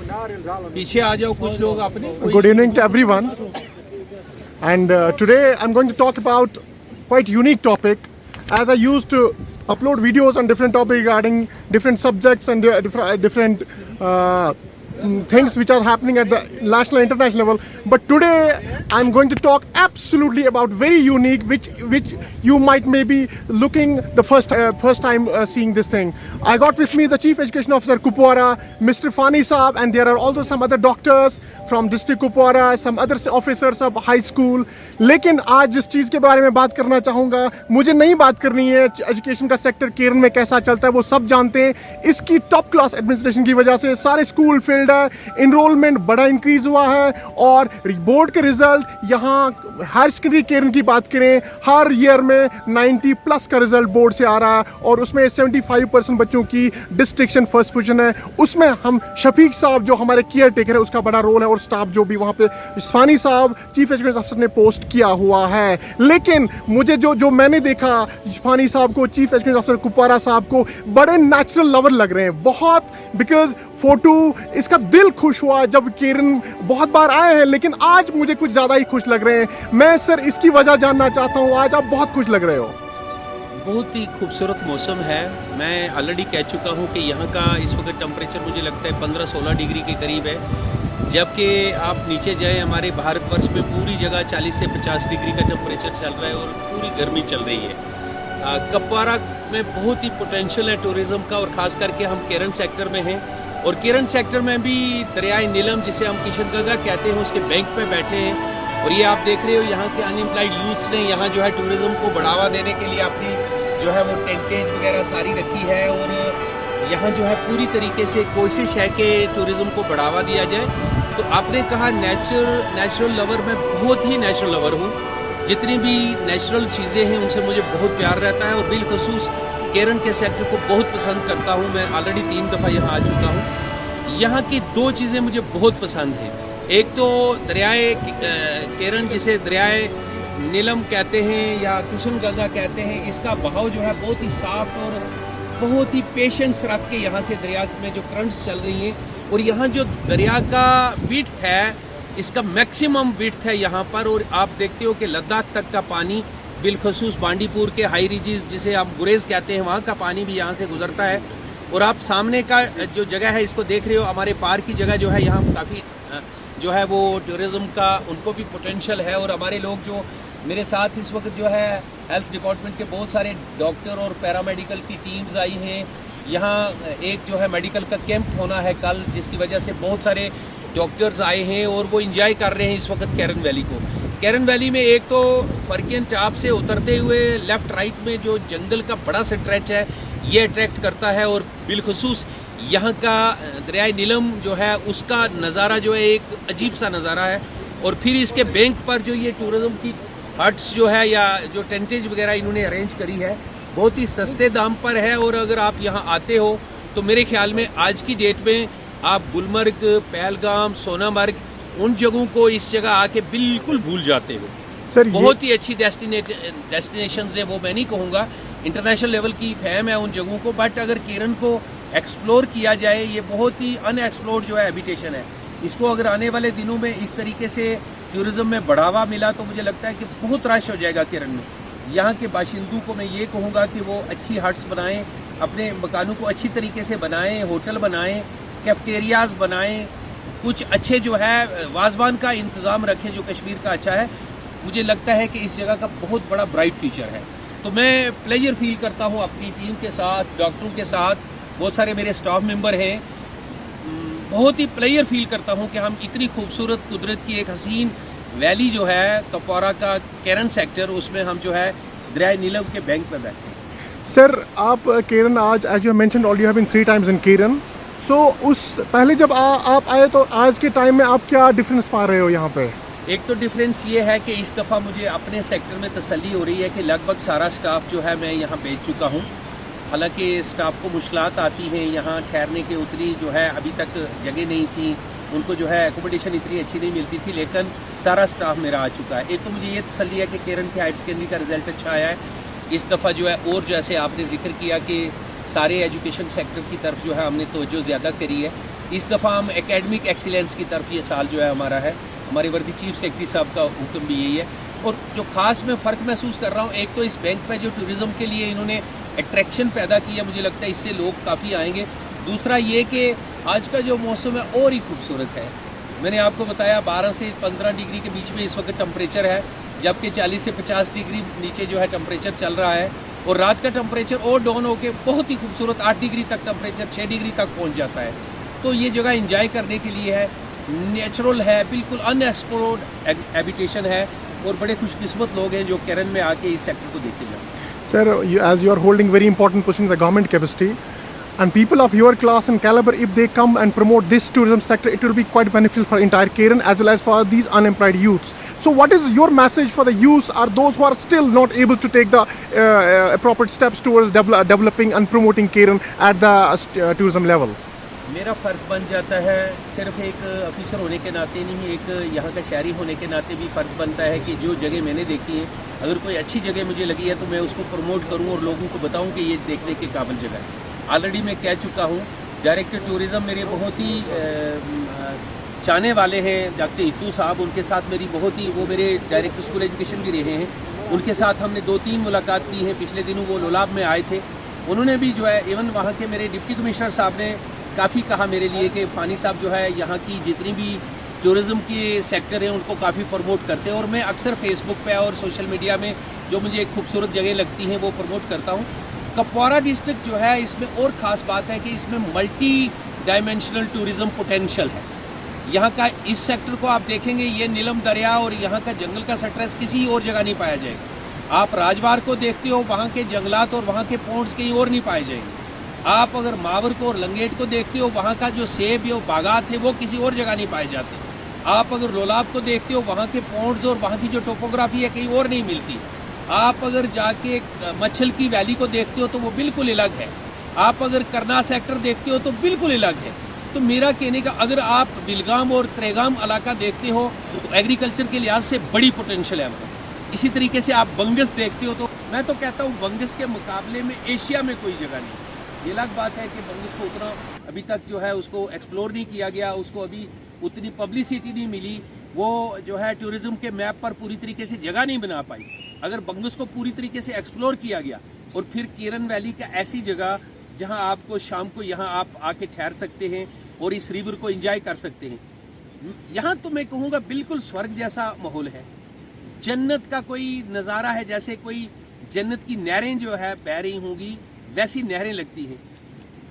पीछे आ जाओ कुछ लोग अपने। Good evening to everyone. And today I'm going to talk about quite unique topic, as I used to upload videos on different topics regarding different subjects and different things which are happening at the national and international level. But today I'm going to talk absolutely about very unique, which you might maybe looking the first time seeing this thing. I got with me the Chief Education Officer Kupwara, Mr. Fani Saab, and there are also some other doctors from District Kupwara, some other officers of high school. लेकिन आज जिस चीज़ के बारे में बात करना चाहूँगा, मुझे नहीं बात करनी है एजुकेशन का सेक्टर केरल में कैसा चलता है, वो सब जानते हैं। इसकी टॉप क्लास एडमिनिस्ट्रेशन की वजह से सारे स्कूल फील्ड है, इनरोलमेंट बड़ा इंक्रीज हुआ है, और बोर्ड के रिजल्ट यहाँ हायर सेकेंडरी केरल की बात करें, हर ईयर में 90+ का रिजल्ट बोर्ड से आ रहा है, और उसमें 75% बच्चों की डिस्ट्रिक्शन फर्स्ट पोजीशन है। उसमें हम शफीक साहब जो हमारे केयर टेकर है उसका बड़ा रोल है, और स्टाफ जो भी वहाँ पे फानी साहब चीफ एजुकेशन ऑफिसर ने पोस्ट किया हुआ है। लेकिन मुझे जो मैंने देखा, फानी साहब को, चीफ एजुकेशन ऑफिसर कुपवारा साहब को बड़े नेचुरल लवर लग रहे हैं बहुत, बिकॉज फोटो इसका दिल खुश हुआ जब केरन बहुत बार आए हैं, लेकिन आज मुझे कुछ ज़्यादा ही खुश लग रहे हैं। मैं सर इसकी वजह जानना चाहता हूँ, आज आप बहुत खुश लग रहे हो। बहुत ही खूबसूरत मौसम है। मैं ऑलरेडी कह चुका हूँ कि यहाँ का इस वक्त टेम्परेचर मुझे लगता है 15-16 डिग्री के करीब है, जबकि आप नीचे जाएं हमारे भारतवर्ष में पूरी जगह 40 से 50 डिग्री का टेम्परेचर चल रहा है और पूरी गर्मी चल रही है। कुपवारा में बहुत ही पोटेंशियल है टूरिज़्म का, और ख़ास करके हम केरन सेक्टर में हैं, और केरन सेक्टर में भी दरियाए नीलम जिसे हम किशनगंगा कहते हैं उसके बैंक पे बैठे हैं। और ये आप देख रहे हो यहाँ के अनएम्प्लॉयड यूथ्स ने यहाँ जो है टूरिज़्म को बढ़ावा देने के लिए अपनी जो है वो टेंटेज वगैरह सारी रखी है, और यहाँ जो है पूरी तरीके से कोशिश है कि टूरिज़्म को बढ़ावा दिया जाए। तो आपने कहा नेचुरल लवर, मैं बहुत ही नेचुरल लवर हूँ। जितनी भी नेचुरल चीज़ें हैं उनसे मुझे बहुत प्यार रहता है, और बिलखसूस केरन के सेक्टर को बहुत पसंद करता हूँ। मैं ऑलरेडी 3 दफ़ा यहाँ आ चुका हूँ। यहाँ की 2 चीज़ें मुझे बहुत पसंद हैं। एक तो दरियाए केरन जिसे दरियाए नीलम कहते हैं या किशनगंगा कहते हैं, इसका बहाव जो है बहुत ही सॉफ्ट और बहुत ही पेशेंस रख के यहाँ से दरिया में जो करंट्स चल रही हैं, और यहाँ जो दरिया का विड्थ है इसका मैक्सिमम विड्थ है यहाँ पर। और आप देखते हो कि लद्दाख तक का पानी, बिलखसूस बांडीपुर के हाई रिजेस जिसे आप गुरेज कहते हैं, वहाँ का पानी भी यहाँ से गुजरता है। और आप सामने का जो जगह है इसको देख रहे हो, हमारे पार्क की जगह जो है यहाँ काफ़ी जो है वो टूरिज़्म का उनको भी पोटेंशियल है। और हमारे लोग जो मेरे साथ इस वक्त जो है हेल्थ डिपार्टमेंट के बहुत सारे डॉक्टर और पैरामेडिकल की टीम्स आई हैं। यहाँ एक जो है मेडिकल का कैंप होना है कल, जिसकी वजह से बहुत सारे डॉक्टर्स आए हैं और वो इंजॉय कर रहे हैं इस वक्त केरन वैली को। केरन वैली में एक तो फर्कियन टाप से उतरते हुए लेफ़्ट राइट में जो जंगल का बड़ा स्ट्रेच है ये अट्रैक्ट करता है, और बिलखसूस यहाँ का दरियाए नीलम जो है उसका नज़ारा जो है एक अजीब सा नज़ारा है। और फिर इसके बैंक पर जो ये टूरिज़्म की हट्स जो है या जो टेंटेज वगैरह इन्होंने अरेंज करी है बहुत ही सस्ते दाम पर है। और अगर आप यहाँ आते हो तो मेरे ख्याल में आज की डेट में आप गुलमर्ग, पहलगाम, सोनामर्ग उन जगहों को इस जगह आके बिल्कुल भूल जाते हो। सर बहुत ही अच्छी डेस्टिनेशंस है, वो मैं नहीं कहूँगा इंटरनेशनल लेवल की फेम है उन जगहों को, बट अगर केरन को एक्सप्लोर किया जाए, ये बहुत ही अनएक्सप्लोर्ड जो है हैबिटेशन है, इसको अगर आने वाले दिनों में इस तरीके से टूरिज़्म में बढ़ावा मिला तो मुझे लगता है कि बहुत रश हो जाएगा केरन में। यहाँ के बाशिंदों को मैं ये कहूँगा कि वो अच्छी हट्स बनाएं, अपने मकानों को अच्छी तरीके से बनाएं, होटल बनाएं, कैफेटेरियाज बनाएं, कुछ अच्छे जो है वाजवान का इंतज़ाम रखें जो कश्मीर का अच्छा है। मुझे लगता है कि इस जगह का बहुत बड़ा ब्राइट फ्यूचर है। तो मैं प्लेजर फील करता हूँ अपनी टीम के साथ, डॉक्टरों के साथ, बहुत सारे मेरे स्टाफ मेंबर हैं, बहुत ही प्लेजर फील करता हूँ कि हम इतनी खूबसूरत कुदरत की एक हसीन वैली जो है कुपवारा का केरन सेक्टर, उसमें हम जो है दरियाए नीलम के बैंक पे बैठे हैं। सर आप केरन आज, as you mentioned already, have been 3 times in Keran, so उस पहले जब आप आए तो आज के टाइम में आप क्या डिफरेंस पा रहे हो यहाँ पे? एक तो डिफरेंस ये है कि इस दफ़ा मुझे अपने सेक्टर में तसल्ली हो रही है कि लगभग सारा स्टाफ जो है मैं यहाँ भेज चुका हूँ। हालांकि स्टाफ को मुश्किलात आती हैं यहाँ ठहरने के, उतनी जो है अभी तक जगह नहीं थी, उनको जो है एकोमोडेशन इतनी अच्छी नहीं मिलती थी, लेकिन सारा स्टाफ मेरा आ चुका है। एक तो मुझे ये तसल्ली है कि केरन के हायर सेकेंडरी का रिज़ल्ट अच्छा आया है इस दफ़ा जो है, और जैसे आपने जिक्र किया कि सारे एजुकेशन सेक्टर की तरफ जो है हमने तवज्जो ज़्यादा करी है। इस दफ़ा हम एकेडमिक एक्सीलेंस की तरफ ये साल जो है हमारा है, हमारे वर्दी चीफ सेक्रेटरी साहब का हुक्म भी यही है। और जो ख़ास मैं फ़र्क महसूस कर रहा हूँ, एक तो इस बैंक में जो टूरिज़्म के लिए इन्होंने अट्रैक्शन पैदा किया, मुझे लगता है इससे लोग काफ़ी आएंगे। दूसरा ये कि आज का जो मौसम है और ही खूबसूरत है। मैंने आपको बताया 12 से 15 डिग्री के बीच में इस वक्त टेम्परेचर है, जबकि 40 से 50 डिग्री नीचे जो है टेम्परेचर चल रहा है। और रात का टेम्परेचर और डाउन होकर बहुत ही खूबसूरत 8 डिग्री तक टेम्परेचर 6 डिग्री तक पहुँच जाता है। तो ये जगह इंजॉय करने के लिए है, नेचुरल है, बिल्कुल अनएक्सप्लोर्ड हैबिटेशन है और बड़े खुशकिस्मत लोग हैं जो केरन में आके इस सेक्टर को देखे जाए। Sir, as you are holding very important position in the government capacity, and people of your class and caliber, if they come and promote this tourism sector, it will be quite beneficial for entire Keren as well as for these unemployed youths. So what is your message for the youths or those who are still not able to take the appropriate steps towards developing and promoting Keren at the tourism level? मेरा फ़र्ज़ बन जाता है, सिर्फ एक officer होने के नाते नहीं, एक यहाँ का शहरी होने के नाते भी फ़र्ज़ बनता है कि जो जगह मैंने देखी है, अगर कोई अच्छी जगह मुझे लगी है तो मैं उसको प्रमोट करूँ और लोगों को बताऊँ कि ये देखने के काबिल जगह है। ऑलरेडी मैं कह चुका हूँ, डायरेक्टर टूरिज़म मेरे बहुत ही चाहने वाले हैं, डॉक्टर इतू साहब, उनके साथ मेरी बहुत ही, वो मेरे डायरेक्टर स्कूल एजुकेशन भी रहे हैं, उनके साथ हमने 2-3 मुलाकात की है। पिछले दिनों वो लोलाब में आए थे, उन्होंने भी जो है, इवन वहाँ के मेरे डिप्टी कमिश्नर साहब ने काफ़ी कहा मेरे लिए कि फ़ानी साहब जो है यहाँ की जितनी भी टूरिज़्म के सेक्टर हैं उनको काफ़ी प्रमोट करते हैं। और मैं अक्सर फेसबुक पे और सोशल मीडिया में जो मुझे खूबसूरत जगह लगती हैं वो प्रमोट करता हूँ। कुपवारा डिस्ट्रिक्ट जो है, इसमें और ख़ास बात है कि इसमें मल्टी डायमेंशनल टूरिज़्म पोटेंशियल है। यहाँ का इस सेक्टर को आप देखेंगे, ये नीलम दरिया और यहाँ का जंगल का स्ट्रेस किसी और जगह नहीं पाया जाएगा। आप राजवार को देखते हो, वहाँ के जंगलात और वहाँ के पोर्ट्स कहीं और नहीं पाए जाएंगे। आप अगर मावर को और लंगेट को देखते हो, वहाँ का जो सेब या बागात है वो किसी और जगह नहीं पाए जाते। आप अगर लोलाब को देखते हो, वहाँ के पोर्ट्स और वहाँ की जो टोपोग्राफी है कहीं और नहीं मिलती। आप अगर जाके मच्छल की वैली को देखते हो तो वो बिल्कुल अलग है। आप अगर करना सेक्टर देखते हो तो बिल्कुल अलग है। तो मेरा कहने का, अगर आप बिलगाम और त्रेगाम इलाका देखते हो तो एग्रीकल्चर के लिहाज से बड़ी पोटेंशियल है वहाँ। इसी तरीके से आप बंगस देखते हो तो मैं तो कहता हूँ बंगस के मुकाबले में एशिया में कोई जगह नहीं। ये अलग बात है कि बंगस को उतना अभी तक जो है उसको एक्सप्लोर नहीं किया गया, उसको अभी उतनी पब्लिसिटी नहीं मिली, वो जो है टूरिज्म के मैप पर पूरी तरीके से जगह नहीं बना पाई। अगर बंगस को पूरी तरीके से एक्सप्लोर किया गया और फिर केरन वैली का ऐसी जगह जहां आपको शाम को यहाँ आप आके ठहर सकते हैं और इस रिवर को एंजॉय कर सकते हैं, यहाँ तो मैं कहूँगा बिल्कुल स्वर्ग जैसा माहौल है, जन्नत का कोई नज़ारा है। जैसे कोई जन्नत की नहरें जो है बह रही होंगी वैसी नहरें लगती हैं।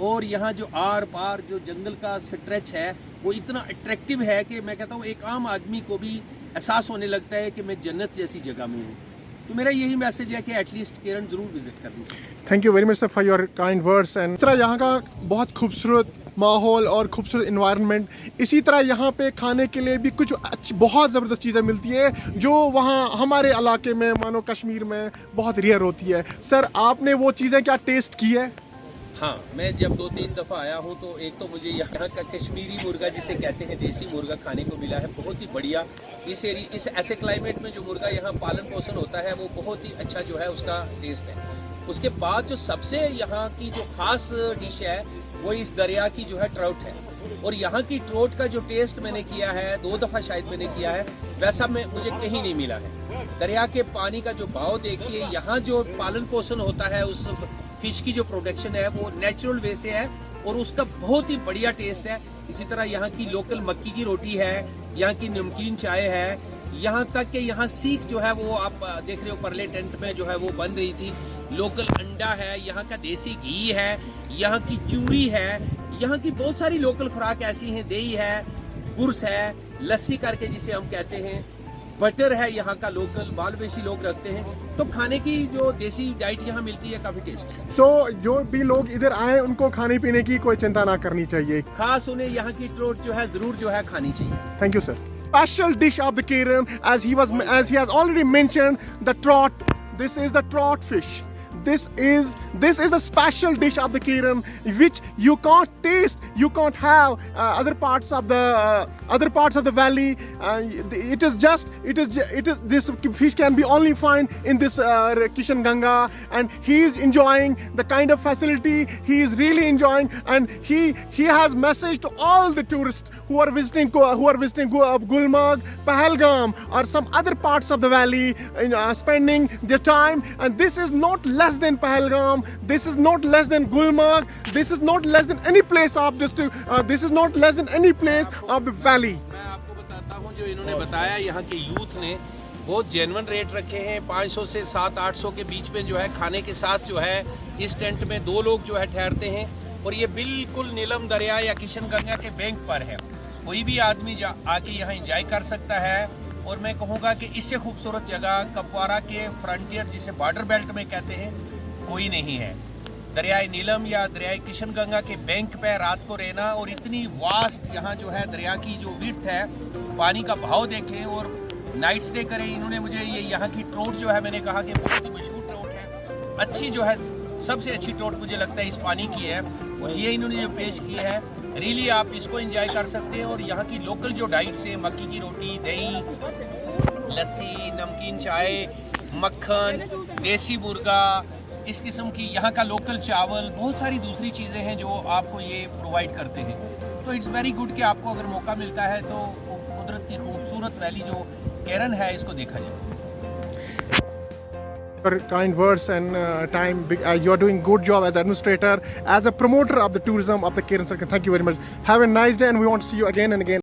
और यहाँ जो आर पार जो जंगल का स्ट्रेच है वो इतना अट्रैक्टिव है कि मैं कहता हूँ एक आम आदमी को भी एहसास होने लगता है कि मैं जन्नत जैसी जगह में हूँ। तो मेरा यही मैसेज है कि एटलीस्ट केरन जरूर विजिट करनी चाहिए। Thank you very much sir for your kind words. And इस तरह यहाँ का बहुत खूबसूरत माहौल और खूबसूरत इन्वायरमेंट, इसी तरह यहाँ पे खाने के लिए भी कुछ बहुत ज़बरदस्त चीज़ें मिलती है जो वहाँ हमारे इलाके में, मानो कश्मीर में, बहुत रेयर होती है। सर आपने वो चीज़ें क्या टेस्ट की है? हाँ, मैं जब 2-3 दफ़ा आया हूँ तो एक तो मुझे यहाँ का कश्मीरी मुर्गा जिसे कहते हैं देसी मुर्गा खाने को मिला है, बहुत ही बढ़िया। इस ऐसे क्लाइमेट में जो मुर्गा यहाँ पालन पोषण होता है वो बहुत ही अच्छा जो है उसका टेस्ट है। उसके बाद जो सबसे यहाँ की जो खास डिश है वो इस दरिया की जो है ट्राउट है। और यहाँ की ट्राउट का जो टेस्ट मैंने किया है, 2 दफ़ा शायद मैंने किया है, वैसा मुझे कहीं नहीं मिला है। दरिया के पानी का जो भाव देखिए, यहाँ जो पालन पोषण होता है उस फिश की जो प्रोडक्शन है वो नेचुरल वे से है और उसका बहुत ही बढ़िया टेस्ट है। इसी तरह यहाँ की लोकल मक्की की रोटी है, यहाँ की नमकीन चाय है, यहाँ तक कि यहाँ सीख जो है वो आप देख रहे हो परले टेंट में जो है वो बन रही थी। लोकल अंडा है, यहाँ का देसी घी है, यहाँ की चूड़ी है, यहाँ की बहुत सारी लोकल खुराक ऐसी हैं, दही है, गुर्स है, लस्सी करके जिसे हम कहते हैं, बटर है, यहाँ का लोकल बालवेशी लोग रखते हैं। तो खाने की जो देसी डाइट यहाँ मिलती है काफी टेस्टी। सो जो भी लोग इधर आए उनको खाने पीने की कोई चिंता ना करनी चाहिए, खास उन्हें यहाँ की ट्रोट जो है जरूर जो है खानी चाहिए। Thank you sir. Special dish of the Keren, as he has already mentioned, the trout. This is the trout fish. this is the special dish of the Kiran, which you can't taste, you can't have other parts of the valley. This fish can be only found in this Kishan Ganga, and he is enjoying the kind of facility. He is really enjoying, and he has message to all the tourists who are visiting Gulmarg, Pahalgam, or some other parts of the valley, spending their time. And this is not less than Pahalgam, this is not less than Gulmarg, this is not less than any place of this is not less than any place of the valley. मैं आपको बताता हूँ, जो इन्होंने बताया यहाँ के youth ने बहुत जेन्युइन रेट रखे हैं। 500 से 700-800 के बीच में जो है खाने के साथ जो है इस टेंट में 2 लोग जो है ठहरते हैं। और ये बिल्कुल नीलम दरिया या किशन गंगा के बैंक पर है। कोई भी आदमी आके यहाँ एंजॉय कर सकता है। और मैं कहूँगा कि इससे खूबसूरत जगह कपवारा के फ्रंटियर, जिसे बॉर्डर बेल्ट में कहते हैं, कोई नहीं है। दरियाए नीलम या दरियाए किशन गंगा के बैंक पे रात को रहना, और इतनी वास्ट यहाँ जो है दरिया की जो विड्थ है, पानी का बहाव देखें और नाइट स्टे करें। इन्होंने मुझे ये यहाँ की ट्रोट जो है, मैंने कहा कि बहुत ही मशहूर ट्रोट है, अच्छी जो है सबसे अच्छी ट्रोट मुझे लगता है इस पानी की है। और ये इन्होंने जो पेश की है, रियली आप इसको एंजॉय कर सकते हैं। और यहाँ की लोकल जो डाइट्स है, मक्की की रोटी, दही, लस्सी, नमकीन चाय, मक्खन, देसी मुर्गा, इस किस्म की यहाँ का लोकल चावल, बहुत सारी दूसरी चीज़ें हैं जो आपको ये प्रोवाइड करते हैं। तो इट्स वेरी गुड कि आपको अगर मौका मिलता है तो कुदरत की खूबसूरत वैली जो केरन है, इसको देखा जाए। Your kind words and time. You are doing good job as administrator, as a promoter of the tourism of the Kiran Circle. Thank you very much. Have a nice day, and we want to see you again and again.